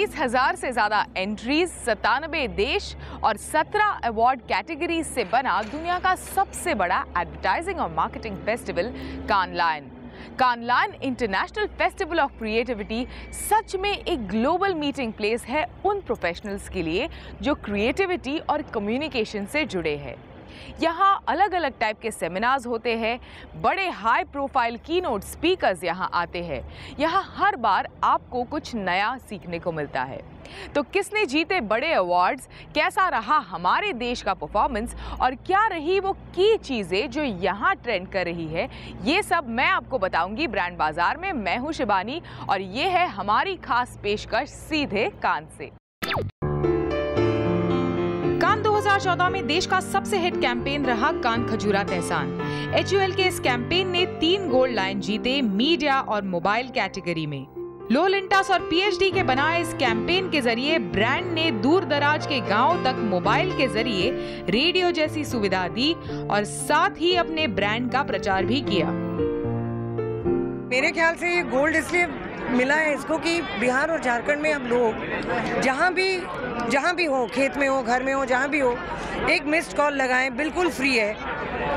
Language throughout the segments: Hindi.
20,000 से ज्यादा एंट्रीज, 97 देश और 17 अवार्ड कैटेगरीज से बना दुनिया का सबसे बड़ा एडवर्टाइजिंग और marketing festival Cannes Lion. Cannes Lion international festival of creativity सच में एक ग्लोबल मीटिंग प्लेस है उन प्रोफेशनल्स के लिए जो क्रिएटिविटी और कम्युनिकेशन से जुड़े हैं। यहाँ अलग अलग टाइप के सेमिनार्स होते हैं, बड़े हाई प्रोफाइल कीनोट स्पीकर्स यहाँ आते हैं। यहाँ हर बार आपको कुछ नया सीखने को मिलता है। तो किसने जीते बड़े अवार्ड्स, कैसा रहा हमारे देश का परफॉर्मेंस और क्या रही वो की चीजें जो यहाँ ट्रेंड कर रही है, ये सब मैं आपको बताऊंगी ब्रांड बाजार में। मैं हूँ शिबानी और ये है हमारी खास पेशकश सीधे कान से। कान 2014 में देश का सबसे हिट कैंपेन रहा कान खजूरात एहसान। HUL के इस कैंपेन ने 3 गोल्ड लायन जीते मीडिया और मोबाइल कैटेगरी में। लो लिंटास और PhD के बनाए इस कैंपेन के जरिए ब्रांड ने दूर दराज के गांव तक मोबाइल के जरिए रेडियो जैसी सुविधा दी और साथ ही अपने ब्रांड का प्रचार भी किया। मेरे ख्याल से ये गोल्ड इसलिए मिला है इसको कि बिहार और झारखंड में हम लोग जहाँ भी हो, खेत में हो, घर में हो, जहाँ भी हो, एक मिस्ड कॉल लगाएं, बिल्कुल फ्री है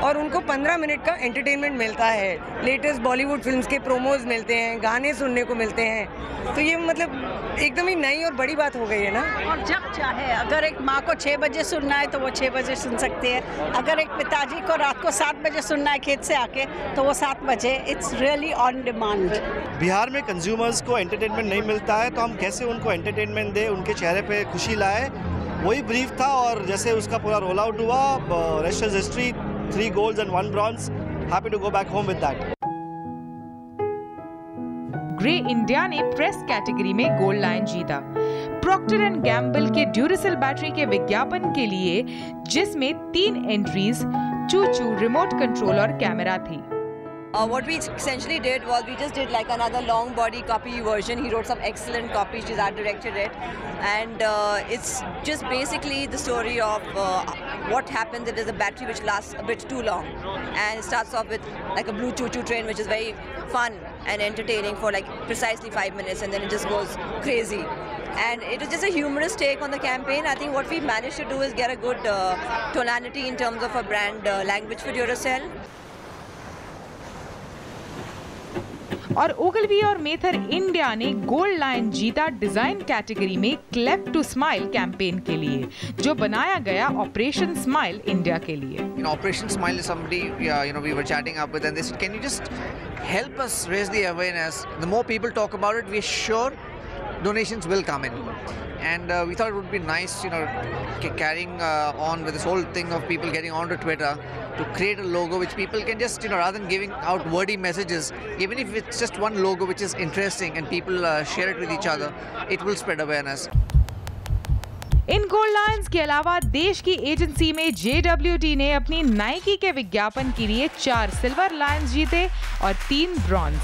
और उनको 15 मिनट का एंटरटेनमेंट मिलता है। लेटेस्ट बॉलीवुड फिल्म्स के प्रोमोज मिलते हैं, गाने सुनने को मिलते हैं। तो ये मतलब एकदम ही नई और बड़ी बात हो गई है ना। और जब चाहे, अगर एक माँ को 6 बजे सुनना है तो वो 6 बजे सुन सकती है, अगर एक पिताजी को रात को 7 बजे सुनना है खेत से आके तो वो 7 बजे। It's really on demand. Bihar में कंज्यूमर्स को एंटरटेनमेंट नहीं मिलता है तो हम कैसे उनको एंटरटेनमेंट दें, उनके चेहरे पे खुशी लाए, वही ब्रीफ था। और जैसे उसका पूरा रोल आउट हुआ, rest is history, 3 golds and 1 bronze. Happy to go back home with that. Grey India ने प्रेस कैटेगरी में गोल्ड लायन जीता। प्रॉक्टर एंड गैम्बल के ड्यूरेसेल बैटरी के विज्ञापन के लिए, जिसमें 3 एंट्रीज, चू-चू, रिमोट कंट्रोल और कैमरा थी। What we essentially did was we just did like another long body copy version. He wrote some excellent copies, his art directed it, and it's just basically the story of what happens if there's a battery which lasts a bit too long, and it starts off with like a blue choo-choo train which is very fun and entertaining for like precisely 5 minutes, and then it just goes crazy. And it was just a humorous take on the campaign. I think what we managed to do is get a good tonality in terms of a brand language for Duracell. और ओगलवी और मेथर इंडिया ने गोल्ड लायन जीता डिजाइन कैटेगरी में क्लेफ टू स्माइल कैंपेन के लिए, जो बनाया गया ऑपरेशन स्माइल इंडिया के लिए। Operation Smile is somebody we were chatting up with, and they said, can you just help us raise the awareness? The more people talk about it, we're sure donations will come in. And we thought it would be nice, carrying on with this whole thing of people getting onto Twitter, to create a logo which people can just, rather than giving out wordy messages, even if it's just one logo which is interesting and people share it with each other, it will spread awareness. In gold Lions के अलावा देश की एजेंसी में JWT ने अपनी नाइकी के विज्ञापन के लिए 4 सिल्वर लायंस जीते और 3 ब्रॉन्ज,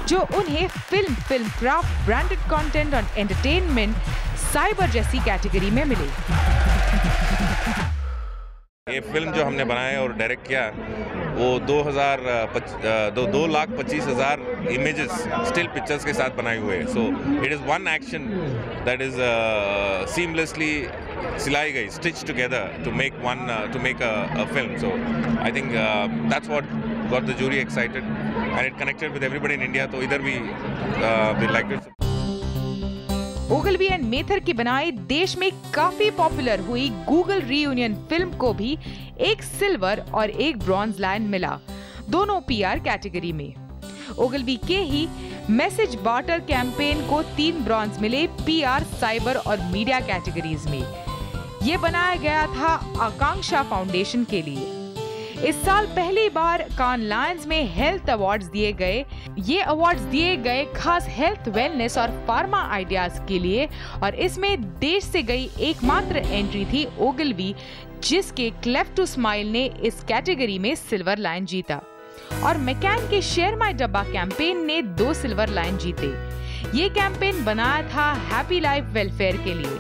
जो उन्हें फिल्म क्राफ्ट, ब्रांडेड कंटेंट और एंटरटेनमेंट, साइबर जैसी कैटेगरी में मिले। ये फिल्म जो हमने बनाया और डायरेक्ट किया वो 2,25,000 इमेजेस स्टिल पिक्चर्स के साथ बनाए हुए हैं। So it is one action that is seamlessly सिलाई गई, stitch together to make a film. So I think that's what got the jury excited and it connected with everybody in India. तो इधर भी we like it. Ogilvy and Mather की बनाई देश में काफी पॉपुलर हुई गूगल रीयूनियन फिल्म को भी 1 सिल्वर और 1 ब्रॉन्ज लायन मिला, दोनों PR कैटेगरी में। ओगलवी के ही मैसेज बार्टर कैंपेन को 3 ब्रॉन्ज मिले PR, साइबर और मीडिया कैटेगरीज में। ये बनाया गया था आकांक्षा फाउंडेशन के लिए। इस साल पहली बार कान लायंस में हेल्थ अवार्ड्स दिए गए। ये अवार्ड्स दिए गए खास हेल्थ, वेलनेस और फार्मा आइडियाज के लिए, और इसमें देश से गई एकमात्र एंट्री थी ओगलवी, जिसके क्लेफ टू स्माइल ने इस कैटेगरी में सिल्वर लायन जीता। और मैकैन के शेयर माय डब्बा कैंपेन ने 2 सिल्वर लायन जीते। ये कैंपेन बनाया था हैप्पी लाइफ वेलफेयर के लिए,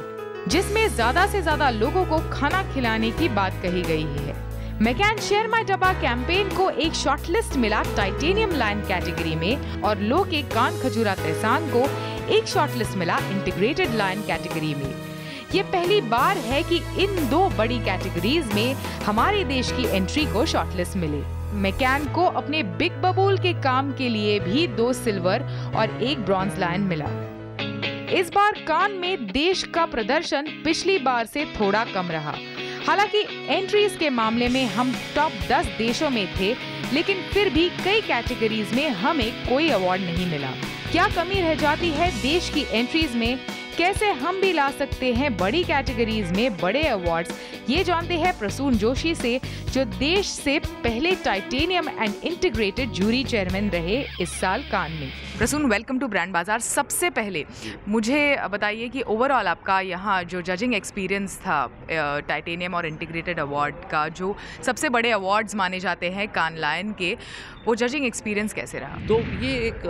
जिसमें ज्यादा से ज्यादा लोगों को खाना खिलाने की बात कही गई है। मैकैन शेयर माय डब्बा कैंपेन को एक शॉर्टलिस्ट मिला टाइटेनियम लायन कैटेगरी में, और लो के कान खजूरात एहसान को एक शॉर्टलिस्ट मिला इंटीग्रेटेड लाइन कैटेगरी में। ये पहली बार है कि इन 2 बड़ी कैटेगरीज में हमारे देश की एंट्री को शॉर्टलिस्ट मिले। मैकैन को अपने बिग बबूल के काम के लिए भी 2 सिल्वर और 1 ब्रॉन्ज लायन मिला। इस बार कान में देश का प्रदर्शन पिछली बार से थोड़ा कम रहा। हालांकि एंट्रीज के मामले में हम टॉप 10 देशों में थे, लेकिन फिर भी कई कैटेगरीज में हमें कोई अवार्ड नहीं मिला। क्या कमी रह जाती है देश की एंट्रीज में? कैसे हम भी ला सकते हैं बड़ी कैटेगरीज में बड़े अवार्ड्स? ये जानते हैं प्रसून जोशी से, जो देश से पहले titanium and integrated jury chairman रहे इस साल कान में। प्रसून, वेलकम टू ब्रांड बाजार। सबसे पहले मुझे बताइए कि ओवरऑल आपका यहाँ जो जजिंग एक्सपीरियंस था टाइटेनियम और इंटीग्रेटेड अवार्ड का, जो सबसे बड़े अवार्ड्स माने जाते हैं कान लायन के, वो जजिंग एक्सपीरियंस कैसे रहा? तो ये एक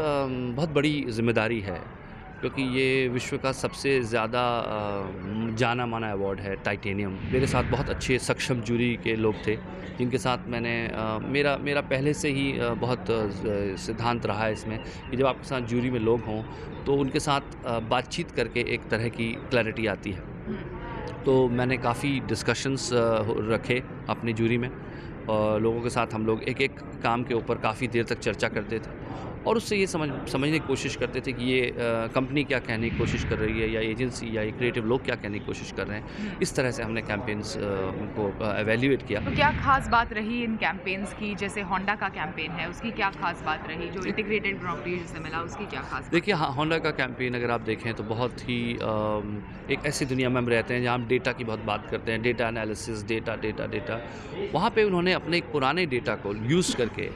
बहुत बड़ी जिम्मेदारी है, क्योंकि ये विश्व का सबसे ज़्यादा जाना माना अवार्ड है टाइटेनियम। मेरे साथ बहुत अच्छे सक्षम जूरी के लोग थे, जिनके साथ मैंने मेरा पहले से ही बहुत सिद्धांत रहा है इसमें कि जब आपके साथ जूरी में लोग हों तो उनके साथ बातचीत करके एक तरह की क्लैरिटी आती है। तो मैंने काफ़ी डिस्कशंस रखे अपनी जूरी में, और लोगों के साथ हम लोग एक एक काम के ऊपर काफ़ी देर तक चर्चा करते थे, और उससे ये समझने की कोशिश करते थे कि ये कंपनी क्या कहने की कोशिश कर रही है, या एजेंसी या ये क्रिएटिव लोग क्या कहने की कोशिश कर रहे हैं। इस तरह से हमने कैंपेन्स को एवेल्यूएट किया। तो क्या खास बात रही इन कैंपेन्स की? जैसे होंडा का कैंपेन है, उसकी क्या खास बात रही? जो इंटीग्रेटेड ग्रांड प्री जिसे मिला, उसकी क्या खास? देखिए, हाँ, होंडा का कैंपेन अगर आप देखें तो बहुत ही एक ऐसी दुनिया में हम रहते हैं जहाँ हम डेटा की बहुत बात करते हैं, डेटा एनालिसिस, डेटा। वहाँ पे उन्होंने अपने एक पुराने डेटा को यूज़ करके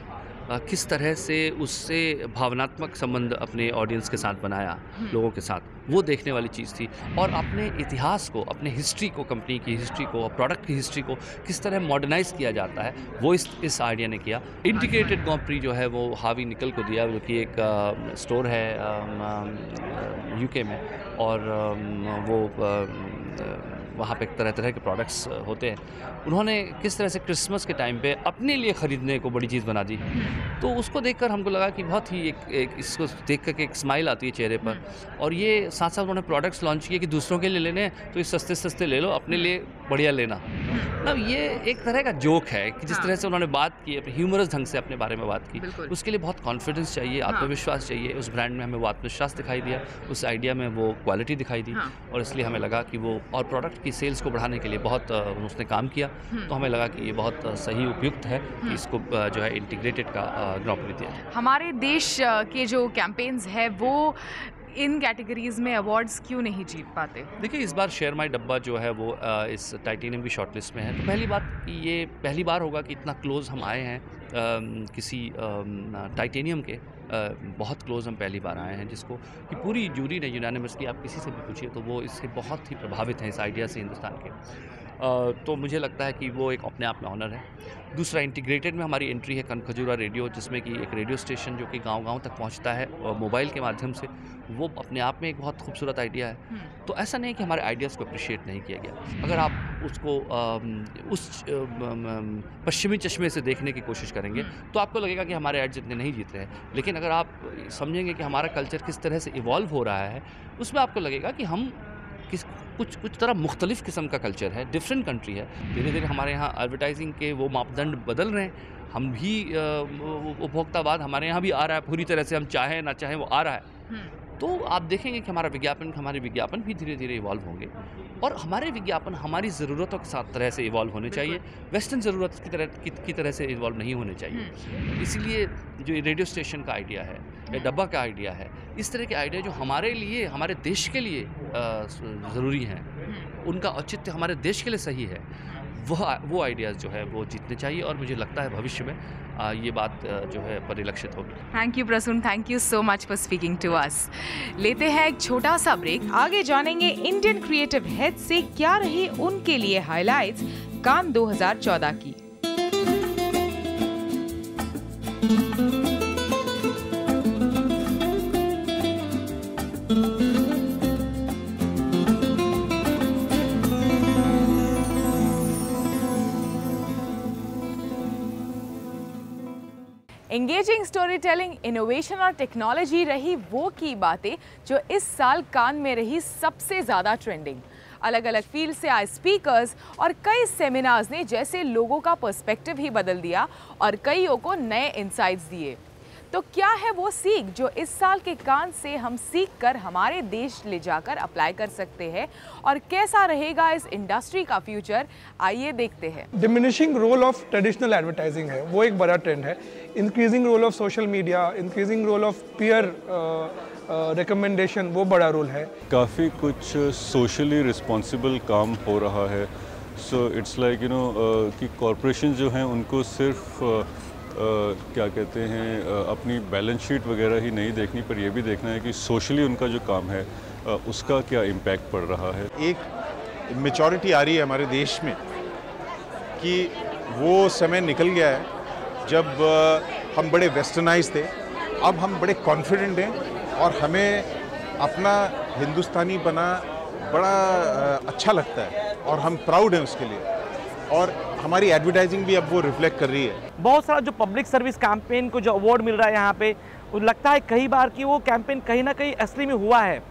किस तरह से उससे भावनात्मक संबंध अपने ऑडियंस के साथ बनाया, लोगों के साथ, वो देखने वाली चीज़ थी। और अपने इतिहास को, अपने हिस्ट्री को, कंपनी की हिस्ट्री को, प्रोडक्ट की हिस्ट्री को किस तरह मॉडर्नाइज किया जाता है, वो इस आइडिया ने किया। इंटीग्रेटेड ग्रांड प्री जो है वो हावी निकल को दिया, जो कि एक स्टोर है यूके में, और वो वहाँ पे तरह तरह के प्रोडक्ट्स होते हैं। उन्होंने किस तरह से क्रिसमस के टाइम पे अपने लिए ख़रीदने को बड़ी चीज़ बना दी, तो उसको देखकर हमको लगा कि बहुत ही एक इसको देख कर के एक स्माइल आती है चेहरे पर। और ये साथ साथ उन्होंने प्रोडक्ट्स लॉन्च किए कि दूसरों के लिए लेने हैं तो ये सस्ते सस्ते ले लो, अपने लिए बढ़िया लेना। मतलब ये एक तरह का जोक है कि जिस तरह से उन्होंने बात की, अपने ह्यूमरस ढंग से अपने बारे में बात की, उसके लिए बहुत कॉन्फिडेंस चाहिए, आत्मविश्वास चाहिए। उस ब्रांड में हमें वो आत्मविश्वास दिखाई दिया, उस आइडिया में वो क्वालिटी दिखाई दी, और इसलिए हमें लगा कि वो, और प्रोडक्ट की सेल्स को बढ़ाने के लिए बहुत उसने काम किया। तो हमें लगा कि ये बहुत सही उपयुक्त है कि इसको जो है इंटीग्रेटेड का ग्रांड प्री दिया। हमारे देश के जो कैंपेन्स है वो इन कैटेगरीज में अवार्ड्स क्यों नहीं जीत पाते? देखिए, इस बार शेयर माई डब्बा जो है वो इस टाइटेनियम की शॉर्टलिस्ट में है। तो पहली बात कि ये पहली बार होगा कि इतना क्लोज हम आए हैं किसी टाइटेनियम के, बहुत क्लोज हम पहली बार आए हैं, जिसको कि पूरी जूरी ने यूनानिमसली, आप किसी से भी पूछिए तो वो इससे बहुत ही प्रभावित हैं, इस आइडिया से हिंदुस्तान के। तो मुझे लगता है कि वो एक अपने आप में ऑनर है। दूसरा, इंटीग्रेटेड में हमारी एंट्री है कनखजूरा रेडियो, जिसमें कि एक रेडियो स्टेशन जो कि गांव-गांव तक पहुंचता है मोबाइल के माध्यम से। वो अपने आप में एक बहुत खूबसूरत आइडिया है। तो ऐसा नहीं कि हमारे आइडियाज़ को अप्रिशिएट नहीं किया गया। अगर आप उसको उस पश्चिमी चश्मे से देखने की कोशिश करेंगे तो आपको लगेगा कि हमारे एड्स इतने नहीं जीत रहे हैं। लेकिन अगर आप समझेंगे कि हमारा कल्चर किस तरह से इवॉल्व हो रहा है, उसमें आपको लगेगा कि हम कुछ तरह मुख्तलिफ किस्म का कल्चर है, डिफरेंट कंट्री है। धीरे धीरे हमारे यहाँ एडवर्टाइजिंग के वो मापदंड बदल रहे हैं। हम भी उपभोक्तावाद हमारे यहाँ भी आ रहा है पूरी तरह से, हम चाहें ना चाहें वो आ रहा है। तो आप देखेंगे कि हमारे विज्ञापन भी धीरे धीरे इवॉल्व होंगे, और हमारे विज्ञापन हमारी ज़रूरतों के साथ तरह से इवॉल्व होने चाहिए, वेस्टर्न ज़रूरत की तरह से इवॉल्व नहीं होने चाहिए। इसीलिए जो ये रेडियो स्टेशन का आइडिया है, या डब्बा का आइडिया है, इस तरह के आइडिया जो हमारे लिए, हमारे देश के लिए ज़रूरी हैं, उनका औचित्य हमारे देश के लिए सही है, वो आइडियाज़ जो है वो जीतने चाहिए। और मुझे लगता है भविष्य में ये बात जो है परिलक्षित होगी। Thank you Prasoon, thank you so much for speaking to us. लेते हैं एक छोटा सा ब्रेक, आगे जानेंगे इंडियन क्रिएटिव हेड से क्या रही उनके लिए हाइलाइट्स कान 2014 की। एंगेजिंग स्टोरी टेलिंग, इनोवेशन और टेक्नोलॉजी रही वो की बातें जो इस साल कान में रही सबसे ज़्यादा ट्रेंडिंग। अलग अलग फील्ड से आए स्पीकर्स और कई सेमिनार्स ने जैसे लोगों का पर्सपेक्टिव ही बदल दिया और कईयों को नए इंसाइट्स दिए। तो क्या है वो सीख जो इस साल के कान से हम सीख कर हमारे देश ले जाकर अप्लाई कर सकते हैं और कैसा रहेगा इस इंडस्ट्री का फ्यूचर, आइए देखते हैं। Diminishing role of traditional advertising है, वो एक बड़ा ट्रेंड है। Increasing role of social media, increasing role of peer recommendation, वो बड़ा रोल है। काफ़ी कुछ सोशली रिस्पॉन्सिबल काम हो रहा है। सो इट्स लाइक कि कॉरपोरेशन जो हैं उनको सिर्फ क्या कहते हैं अपनी बैलेंस शीट वगैरह ही नहीं देखनी, पर यह भी देखना है कि सोशली उनका जो काम है उसका क्या इम्पैक्ट पड़ रहा है। एक मैच्योरिटी आ रही है हमारे देश में कि वो समय निकल गया है जब हम बड़े वेस्टर्नाइज थे। अब हम बड़े कॉन्फिडेंट हैं और हमें अपना हिंदुस्तानी बना बड़ा अच्छा लगता है और हम प्राउड हैं उसके लिए, और हमारी एडवर्टाइजिंग भी अब वो रिफ्लेक्ट कर रही है। बहुत सारा जो पब्लिक सर्विस कैंपेन को जो अवार्ड मिल रहा है यहाँ पे, वो लगता है कई बार कि वो कैंपेन कहीं ना कहीं असली में हुआ है।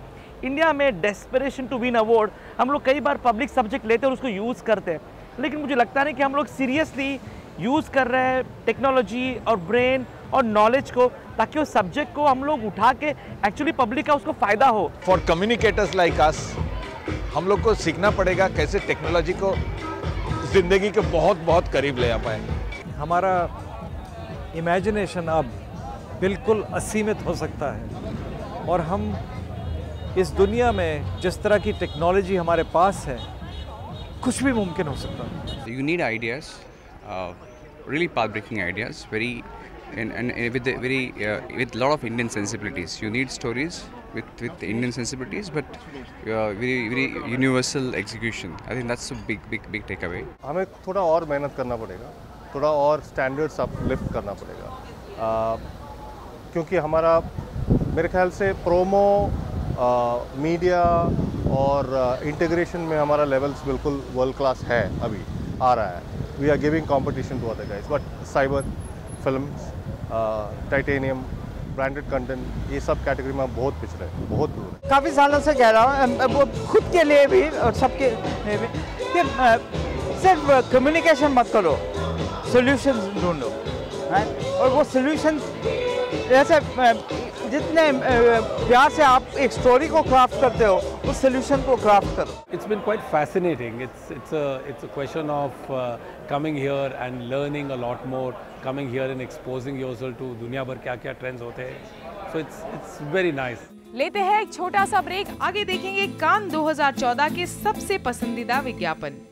इंडिया में डेस्परेशन टू विन अवार्ड, हम लोग कई बार पब्लिक सब्जेक्ट लेते हैं और उसको यूज़ करते हैं, लेकिन मुझे लगता है कि हम लोग सीरियसली यूज़ कर रहे हैं टेक्नोलॉजी और ब्रेन और नॉलेज को, ताकि उस सब्जेक्ट को हम लोग उठा के एक्चुअली पब्लिक का उसको फ़ायदा हो। फॉर कम्युनिकेटर्स लाइक अस, हम लोग को सीखना पड़ेगा कैसे टेक्नोलॉजी को ज़िंदगी के बहुत बहुत करीब ले आ पाए। हमारा इमेजिनेशन अब बिल्कुल असीमित हो सकता है और हम इस दुनिया में जिस तरह की टेक्नोलॉजी हमारे पास है, कुछ भी मुमकिन हो सकता है। You need ideas, really path-breaking ideas, with lot of Indian sensibilities. You need stories with Indian sensibilities, but very universal execution. I think that's a big takeaway. हमें थोड़ा और मेहनत करना पड़ेगा, थोड़ा और स्टैंडर्ड्स अपलिफ्ट करना पड़ेगा, क्योंकि हमारा मेरे ख्याल से प्रोमो, मीडिया और इंटीग्रेशन में हमारा लेवल्स बिल्कुल वर्ल्ड क्लास है, अभी आ रहा है। We are giving competition to other guys, but cyber, films, titanium, branded content, ये सब कैटेगरी में बहुत पिछड़े हैं, बहुत दूर है। काफ़ी सालों से कह रहा हूँ, वो खुद के लिए भी और सबके लिए भी, कि सिर्फ कम्युनिकेशन मत करो, सॉल्यूशंस ढूंढो, और वो सॉल्यूशंस जैसे जितने प्यार से आप एक स्टोरी को क्राफ्ट करते हो, उस सॉल्यूशन को क्राफ्ट करो। It's been quite fascinating. It's a question of coming here and learning a lot more, coming here and exposing yourself to दुनिया भर क्या ट्रेंड्स होते हैं। So it's very nice. लेते हैं एक छोटा सा ब्रेक, आगे देखेंगे कान 2014 के सबसे पसंदीदा विज्ञापन।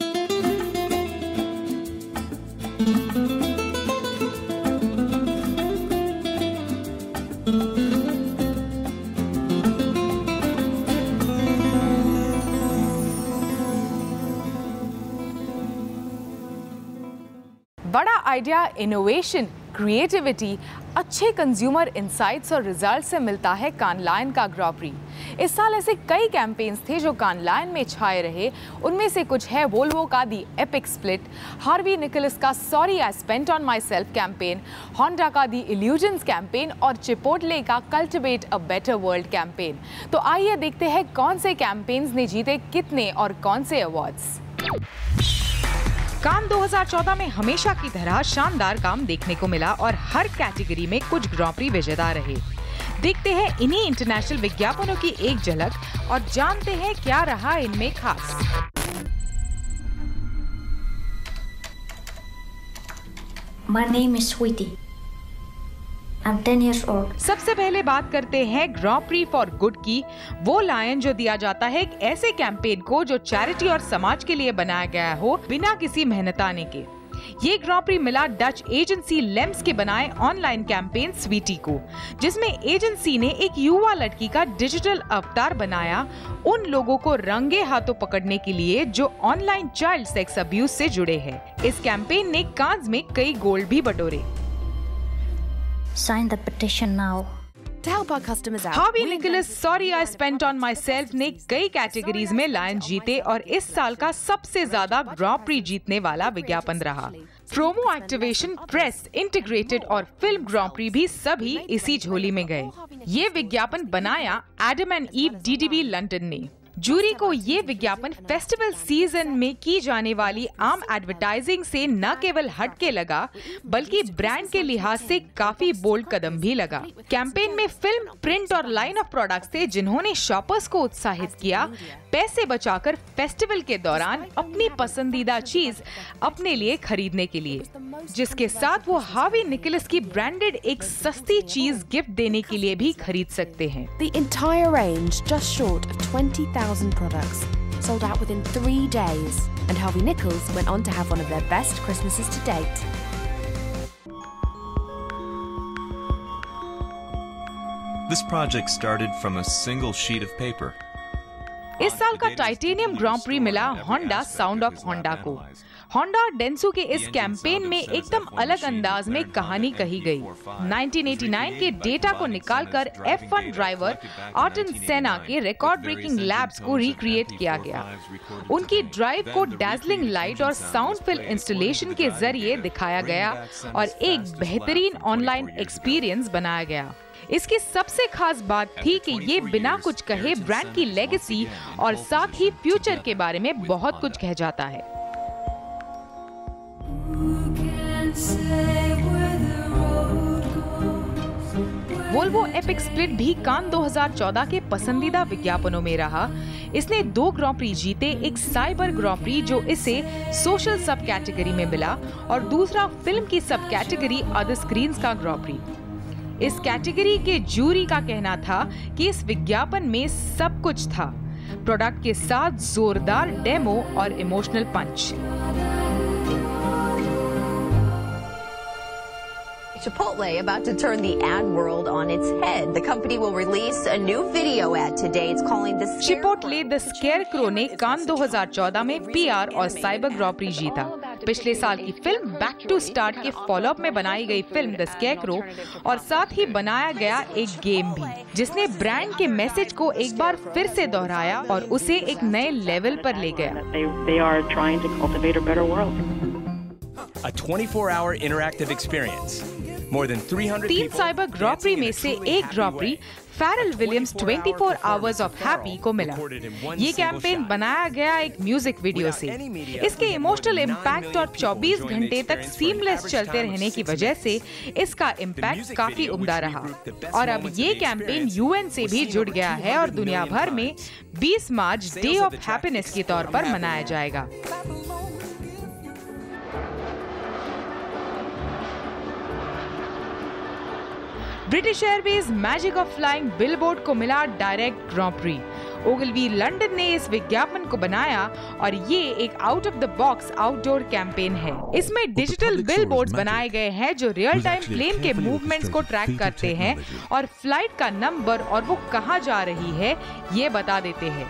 बड़ा आइडिया, इनोवेशन, क्रिएटिविटी, अच्छे कंज्यूमर इंसाइट्स और रिजल्ट से मिलता है कान लायन का ग्रॉ प्री। इस साल ऐसे कई कैंपेन्स थे जो कान लायन में छाए रहे। उनमें से कुछ है वोल्वो का दी एपिक स्प्लिट, हार्वी निकोलस का sorry I spent on my self campaign, Honda का दी इल्यूजन्स कैंपेन और चिपोटले का cultivate a better world campaign. तो आइए देखते हैं कौन से कैंपेन्स ने जीते कितने और कौन से अवार्ड्स। कान 2014 में हमेशा की तरह शानदार काम देखने को मिला और हर कैटेगरी में कुछ ग्रॉ प्री विजेता रहे। देखते हैं इन्हीं इंटरनेशनल विज्ञापनों की एक झलक और जानते हैं क्या रहा इनमें खास। My name is Sweetie. I'm 10 years old. सबसे पहले बात करते हैं ग्रॉ प्री फॉर गुड की। वो लायन जो दिया जाता है एक ऐसे कैंपेन को जो चैरिटी और समाज के लिए बनाया गया हो बिना किसी मेहनताने के। ये ग्रॉ प्री मिला डच एजेंसी लेम्स के बनाए ऑनलाइन कैंपेन स्वीटी को, जिसमें एजेंसी ने एक युवा लड़की का डिजिटल अवतार बनाया उन लोगों को रंगे हाथों पकड़ने के लिए जो ऑनलाइन चाइल्ड सेक्स अब्यूज से जुड़े हैं। इस कैंपेन ने कांस में कई गोल्ड भी बटोरे। Sign the petition now. To help our customers out, Harvey Nichols sorry I spent on myself ने कई कैटेगरीज में लायन जीते और इस साल का सबसे ज्यादा ग्रां प्री जीतने वाला विज्ञापन रहा। प्रोमो एक्टिवेशन, प्रेस, इंटीग्रेटेड और फिल्म ग्रां प्री भी सभी इसी झोली में गए। ये विज्ञापन बनाया Adam and ewe DDB London ने। जूरी को ये विज्ञापन फेस्टिवल सीजन में की जाने वाली आम एडवर्टाइजिंग से न केवल हटके लगा बल्कि ब्रांड के लिहाज से काफी बोल्ड कदम भी लगा। कैंपेन में फिल्म, प्रिंट और लाइन ऑफ प्रोडक्ट्स थे जिन्होंने शॉपर्स को उत्साहित किया पैसे बचाकर फेस्टिवल के दौरान अपनी पसंदीदा चीज अपने लिए खरीदने के लिए, जिसके साथ वो हार्वी निकोलस की ब्रांडेड एक सस्ती चीज गिफ्ट देने के लिए भी खरीद सकते हैं। The entire range, just short of 20,000 products, sold out within 3 days, and Harvey Nichols went on to have one of their best Christmases to date. This project started from a single sheet of paper. इस साल का टाइटेनियम ग्रां प्री मिला होंडा साउंड ऑफ होंडा को। होंडा और डेंसू के इस कैंपेन में एकदम अलग अंदाज में कहानी कही गई। 1989 के डेटा को निकालकर F1 ड्राइवर आर्टन सेना के रिकॉर्ड ब्रेकिंग लैब्स को रिक्रिएट किया गया। उनकी ड्राइव को डैज़लिंग लाइट और साउंड फिल इंस्टॉलेशन के जरिए दिखाया गया और एक बेहतरीन ऑनलाइन एक्सपीरियंस बनाया गया। इसकी सबसे खास बात थी कि ये बिना कुछ कहे ब्रांड की लेगेसी और साथ ही फ्यूचर के बारे में बहुत कुछ कह जाता है। वोल्वो एपिक स्प्लिट भी कान 2014 के पसंदीदा विज्ञापनों में रहा। इसने 2 ग्रां प्री जीते, एक साइबर ग्रां प्री जो इसे सोशल सब कैटेगरी में मिला और दूसरा फिल्म की सब कैटेगरी अदर स्क्रीन्स का ग्रां प्री। इस कैटेगरी के जूरी का कहना था कि इस विज्ञापन में सब कुछ था, प्रोडक्ट के साथ जोरदार डेमो और emotional punch. Chipotle about to turn the ad world on its head. The company will release a new video ad today. It's calling the Chipotle the Scarecrow ने कान 2014 में PR और साइबर ग्रां प्री जीता। पिछले साल की फिल्म बैक टू स्टार्ट के फॉलोअप में बनाई गई फिल्म द स्कैरक्रो और साथ ही बनाया गया एक गेम भी, जिसने ब्रांड के मैसेज को एक बार फिर से दोहराया और उसे एक नए लेवल पर ले गया। They are trying to cultivate a better world. A 24-hour interactive experience. More than 300 3 cyber grand prix में से एक grand prix Pharrell Williams 24 hours of happy को मिला। ये कैंपेन बनाया गया एक म्यूजिक वीडियो से। इसके इमोशनल इम्पैक्ट और 24 घंटे तक सीमलेस चलते रहने की वजह से इसका इम्पैक्ट काफी उम्दा रहा और अब ये कैंपेन UN से भी जुड़ गया है और दुनिया भर में 20 मार्च डे ऑफ हैप्पीनेस के तौर पर मनाया जाएगा। British Airways magic of flying billboard को मिला डायरेक्ट ग्रां प्री। ओगलवी लंदन ने इस विज्ञापन को बनाया और ये एक out of the box outdoor campaign है। इसमें डिजिटल बिलबोर्ड्स बनाए गए हैं जो रियल टाइम प्लेन के मूवमेंट्स को ट्रैक करते हैं और फ्लाइट का नंबर और वो कहां जा रही है ये बता देते हैं।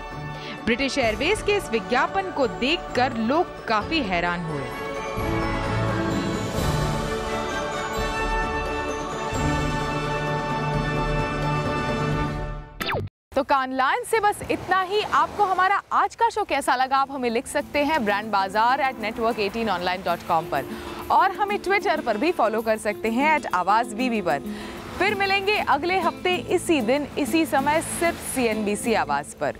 ब्रिटिश एयरवेज के इस विज्ञापन को देखकर लोग काफी हैरान हुए। तो कान लायन से बस इतना ही। आपको हमारा आज का शो कैसा लगा आप हमें लिख सकते हैं brandbazaar@network18online.com पर और हमें ट्विटर पर भी फॉलो कर सकते हैं @आवाज़ पर। फिर मिलेंगे अगले हफ्ते इसी दिन इसी समय सिर्फ CNBC आवाज़ पर।